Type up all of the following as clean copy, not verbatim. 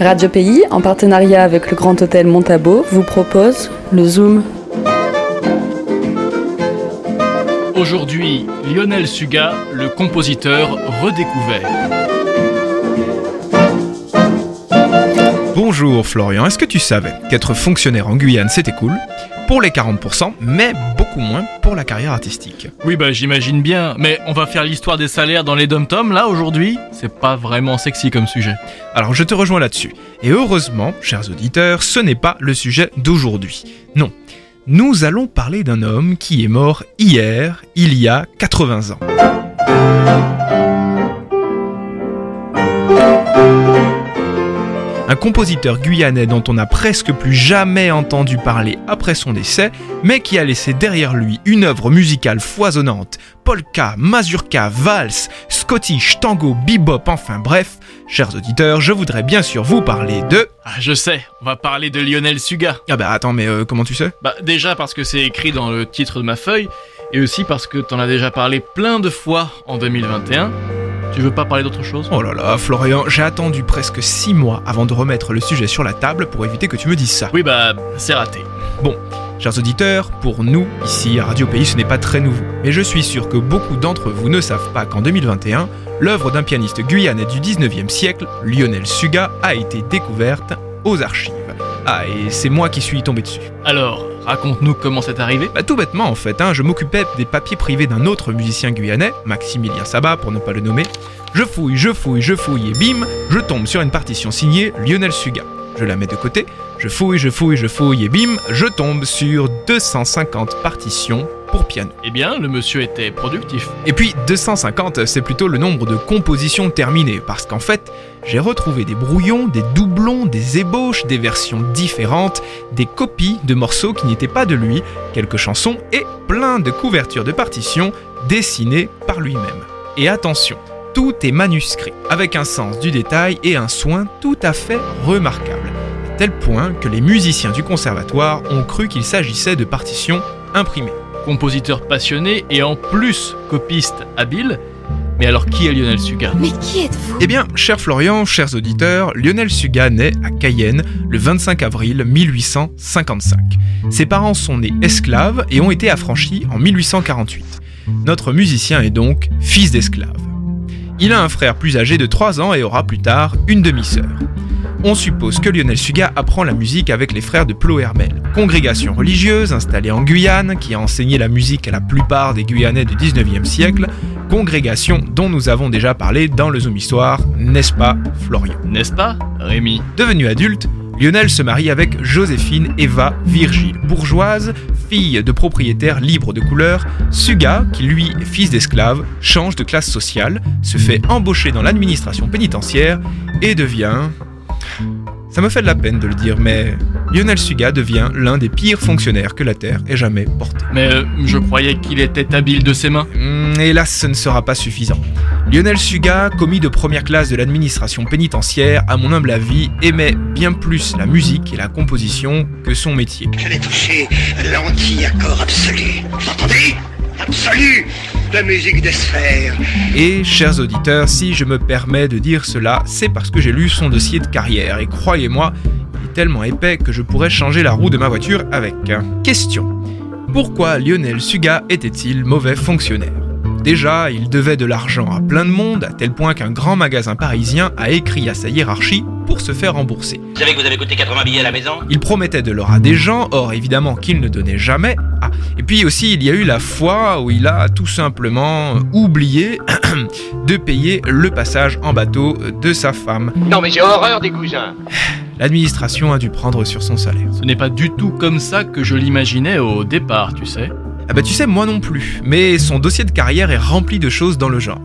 Radio Pays, en partenariat avec le Grand Hôtel Montabo, vous propose le Zoom. Aujourd'hui, Lionel Suga, le compositeur redécouvert. Bonjour Florian, est-ce que tu savais qu'être fonctionnaire en Guyane c'était cool ? Pour les 40%, mais beaucoup moins pour la carrière artistique. Oui j'imagine bien, mais on va faire l'histoire des salaires dans les dom-toms là aujourd'hui ? C'est pas vraiment sexy comme sujet. Alors je te rejoins là-dessus. Et heureusement, chers auditeurs, ce n'est pas le sujet d'aujourd'hui. Non, nous allons parler d'un homme qui est mort hier, il y a 80 ans. Un compositeur guyanais dont on n'a presque plus jamais entendu parler après son décès, mais qui a laissé derrière lui une œuvre musicale foisonnante, polka, mazurka, valse, scottish, tango, bebop, enfin bref. Chers auditeurs, je voudrais bien sûr vous parler de... Ah je sais, on va parler de Lionel Suga. Ah bah attends, mais comment tu sais ? Déjà parce que c'est écrit dans le titre de ma feuille, et aussi parce que t'en as déjà parlé plein de fois en 2021. Tu veux pas parler d'autre chose ? Oh là là, Florian, j'ai attendu presque 6 mois avant de remettre le sujet sur la table pour éviter que tu me dises ça. Oui c'est raté. Bon, chers auditeurs, pour nous, ici à Radio Pays, ce n'est pas très nouveau. Mais je suis sûr que beaucoup d'entre vous ne savent pas qu'en 2021, l'œuvre d'un pianiste guyanais du 19e siècle, Lionel Suga, a été découverte aux archives. Ah, et c'est moi qui suis tombé dessus. Alors, raconte-nous comment c'est arrivé. Tout bêtement en fait, je m'occupais des papiers privés d'un autre musicien guyanais, Maximilien Sabat pour ne pas le nommer. Je fouille et bim, je tombe sur une partition signée Lionel Suga. Je la mets de côté, je fouille et bim, je tombe sur 250 partitions pour piano. Eh bien, le monsieur était productif. Et puis 250, c'est plutôt le nombre de compositions terminées, parce qu'en fait, j'ai retrouvé des brouillons, des doublons, des ébauches, des versions différentes, des copies de morceaux qui n'étaient pas de lui, quelques chansons et plein de couvertures de partitions dessinées par lui-même. Et attention, tout est manuscrit, avec un sens du détail et un soin tout à fait remarquable, à tel point que les musiciens du conservatoire ont cru qu'il s'agissait de partitions imprimées. Compositeur passionné et en plus copiste habile. Mais alors qui est Lionel Suga ? Mais qui êtes-vous ? Eh bien, cher Florian, chers auditeurs, Lionel Suga naît à Cayenne le 25 avril 1855. Ses parents sont nés esclaves et ont été affranchis en 1848. Notre musicien est donc fils d'esclave. Il a un frère plus âgé de 3 ans et aura plus tard une demi-sœur. On suppose que Lionel Suga apprend la musique avec les frères de Plohermel, congrégation religieuse installée en Guyane qui a enseigné la musique à la plupart des Guyanais du 19e siècle, congrégation dont nous avons déjà parlé dans le Zoom Histoire, n'est-ce pas Florian ? N'est-ce pas, Rémi ? Devenu adulte, Lionel se marie avec Joséphine Eva Virgile, bourgeoise, fille de propriétaires libres de couleur. Suga, qui lui est fils d'esclave, change de classe sociale, se fait embaucher dans l'administration pénitentiaire et devient... Ça me fait de la peine de le dire, mais Lionel Suga devient l'un des pires fonctionnaires que la Terre ait jamais porté. Mais je croyais qu'il était habile de ses mains. Hélas, ce ne sera pas suffisant. Lionel Suga, commis de première classe de l'administration pénitentiaire, à mon humble avis, aimait bien plus la musique et la composition que son métier. Je vais toucher l'anti-accord absolu. Vous entendez ? Absolu de musique des sphères. Et, chers auditeurs, si je me permets de dire cela, c'est parce que j'ai lu son dossier de carrière, et croyez-moi, il est tellement épais que je pourrais changer la roue de ma voiture avec. Question. Pourquoi Lionel Suga était-il mauvais fonctionnaire ? Déjà, il devait de l'argent à plein de monde, à tel point qu'un grand magasin parisien a écrit à sa hiérarchie pour se faire rembourser. Vous savez que vous avez coûté 80 billets à la maison ? Il promettait de l'or à des gens, or évidemment qu'il ne donnait jamais. Ah, et puis aussi il y a eu la fois où il a tout simplement oublié de payer le passage en bateau de sa femme. Non mais j'ai horreur des cousins. L'administration a dû prendre sur son salaire. Ce n'est pas du tout comme ça que je l'imaginais au départ, tu sais. Ah bah tu sais, moi non plus, mais son dossier de carrière est rempli de choses dans le genre.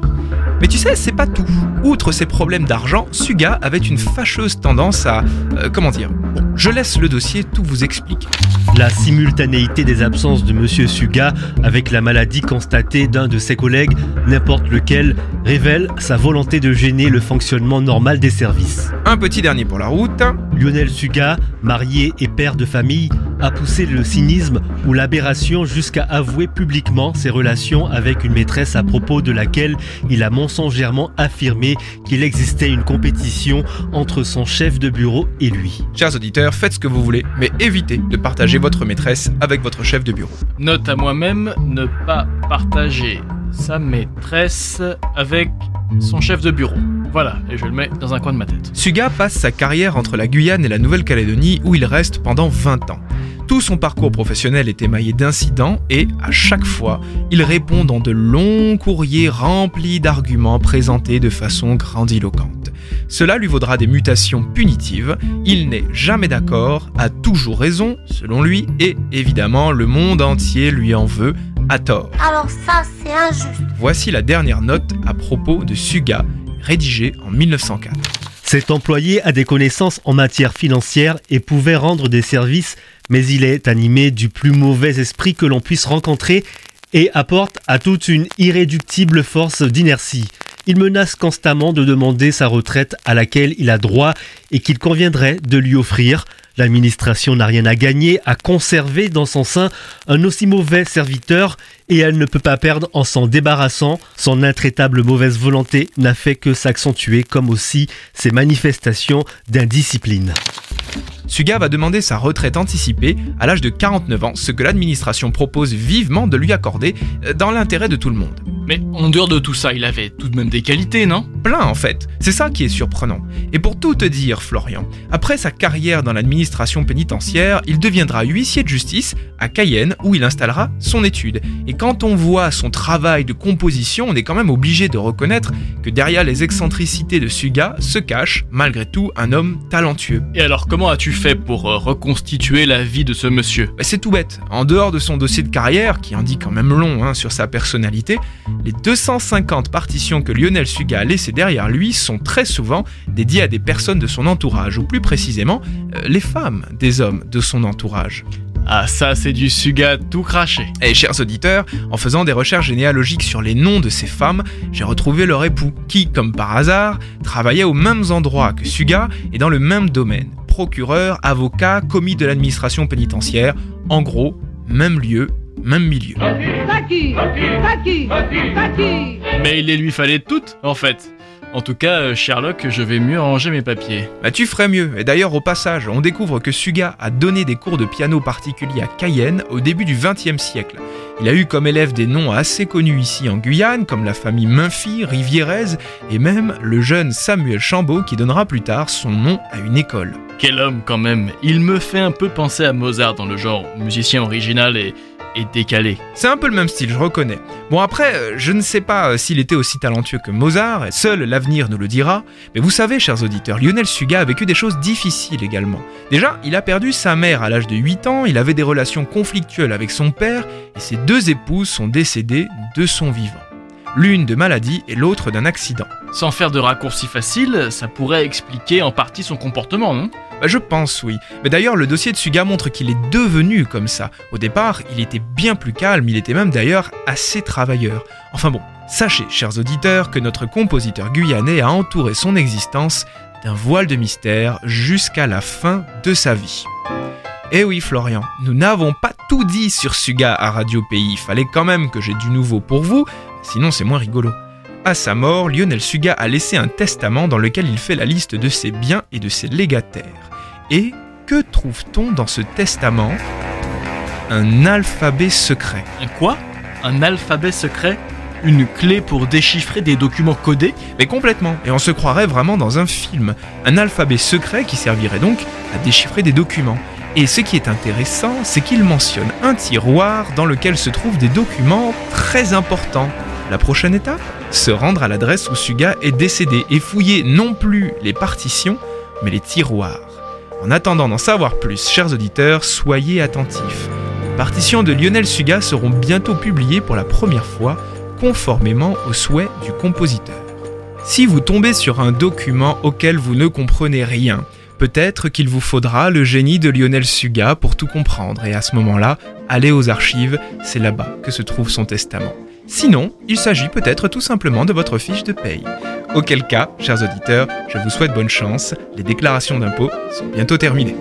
Mais tu sais, c'est pas tout. Outre ses problèmes d'argent, Suga avait une fâcheuse tendance à... Bon, je laisse le dossier tout vous expliquer. La simultanéité des absences de Monsieur Suga avec la maladie constatée d'un de ses collègues, n'importe lequel, révèle sa volonté de gêner le fonctionnement normal des services. Un petit dernier pour la route. Lionel Suga, marié et père de famille, a poussé le cynisme ou l'aberration jusqu'à avouer publiquement ses relations avec une maîtresse à propos de laquelle il a mensongèrement affirmé qu'il existait une compétition entre son chef de bureau et lui. Chers auditeurs, faites ce que vous voulez, mais évitez de partager votre maîtresse avec votre chef de bureau. Note à moi-même, ne pas partager sa maîtresse avec son chef de bureau. Voilà, et je le mets dans un coin de ma tête. Suga passe sa carrière entre la Guyane et la Nouvelle-Calédonie où il reste pendant 20 ans. Tout son parcours professionnel est émaillé d'incidents et, à chaque fois, il répond dans de longs courriers remplis d'arguments présentés de façon grandiloquente. Cela lui vaudra des mutations punitives, il n'est jamais d'accord, a toujours raison, selon lui, et évidemment le monde entier lui en veut, à tort. Alors ça, c'est injuste. Voici la dernière note à propos de Suga, rédigée en 1904. Cet employé a des connaissances en matière financière et pouvait rendre des services, mais il est animé du plus mauvais esprit que l'on puisse rencontrer et apporte à toute une irréductible force d'inertie. Il menace constamment de demander sa retraite à laquelle il a droit et qu'il conviendrait de lui offrir. L'administration n'a rien à gagner à conserver dans son sein un aussi mauvais serviteur et elle ne peut pas perdre en s'en débarrassant. Son intraitable mauvaise volonté n'a fait que s'accentuer, comme aussi ses manifestations d'indiscipline. Suga va demander sa retraite anticipée à l'âge de 49 ans, ce que l'administration propose vivement de lui accorder dans l'intérêt de tout le monde. Mais en dehors de tout ça, il avait tout de même des qualités, non ? Plein en fait, c'est ça qui est surprenant. Et pour tout te dire, Florian, après sa carrière dans l'administration pénitentiaire, il deviendra huissier de justice à Cayenne où il installera son étude. Et quand on voit son travail de composition, on est quand même obligé de reconnaître que derrière les excentricités de Suga se cache, malgré tout, un homme talentueux. Et alors, comment as-tu fait pour reconstituer la vie de ce monsieur ? C'est tout bête. En dehors de son dossier de carrière, qui en dit quand même long sur sa personnalité, les 250 partitions que Lionel Suga a laissées derrière lui sont très souvent dédiées à des personnes de son entourage, ou plus précisément, les femmes des hommes de son entourage. Ah ça, c'est du Suga tout craché. Et chers auditeurs, en faisant des recherches généalogiques sur les noms de ces femmes, j'ai retrouvé leur époux, qui, comme par hasard, travaillait aux mêmes endroits que Suga et dans le même domaine. Procureur, avocat, commis de l'administration pénitentiaire, en gros, même lieu, même milieu. Mais il les lui fallait toutes, en fait. En tout cas, Sherlock, je vais mieux ranger mes papiers. Tu ferais mieux. Et d'ailleurs, au passage, on découvre que Suga a donné des cours de piano particuliers à Cayenne au début du XXe siècle. Il a eu comme élèves des noms assez connus ici en Guyane, comme la famille Mumphy, Rivierez, et même le jeune Samuel Chambaud qui donnera plus tard son nom à une école. Quel homme quand même. Il me fait un peu penser à Mozart dans le genre musicien original et décalé. C'est un peu le même style, je reconnais. Bon après, je ne sais pas s'il était aussi talentueux que Mozart, seul l'avenir nous le dira, mais vous savez, chers auditeurs, Lionel Suga a vécu des choses difficiles également. Déjà, il a perdu sa mère à l'âge de 8 ans, il avait des relations conflictuelles avec son père, et ses deux épouses sont décédées de son vivant. L'une de maladie et l'autre d'un accident. Sans faire de raccourcis faciles, ça pourrait expliquer en partie son comportement, non ? Je pense, oui. Mais d'ailleurs, le dossier de Suga montre qu'il est devenu comme ça. Au départ, il était bien plus calme, il était même d'ailleurs assez travailleur. Enfin bon, sachez, chers auditeurs, que notre compositeur guyanais a entouré son existence d'un voile de mystère jusqu'à la fin de sa vie. Eh oui, Florian, nous n'avons pas tout dit sur Suga à Radio Pays. Fallait quand même que j'ai du nouveau pour vous, sinon c'est moins rigolo. À sa mort, Lionel Suga a laissé un testament dans lequel il fait la liste de ses biens et de ses légataires. Et que trouve-t-on dans ce testament ? Un alphabet secret. Un quoi ? Un alphabet secret ? Une clé pour déchiffrer des documents codés ? Mais complètement, et on se croirait vraiment dans un film. Un alphabet secret qui servirait donc à déchiffrer des documents. Et ce qui est intéressant, c'est qu'il mentionne un tiroir dans lequel se trouvent des documents très importants. La prochaine étape ? Se rendre à l'adresse où Suga est décédé et fouiller non plus les partitions, mais les tiroirs. En attendant d'en savoir plus, chers auditeurs, soyez attentifs. Les partitions de Lionel Suga seront bientôt publiées pour la première fois, conformément aux souhaits du compositeur. Si vous tombez sur un document auquel vous ne comprenez rien, peut-être qu'il vous faudra le génie de Lionel Suga pour tout comprendre, et à ce moment-là, allez aux archives, c'est là-bas que se trouve son testament. Sinon, il s'agit peut-être tout simplement de votre fiche de paye. Auquel cas, chers auditeurs, je vous souhaite bonne chance, les déclarations d'impôts sont bientôt terminées.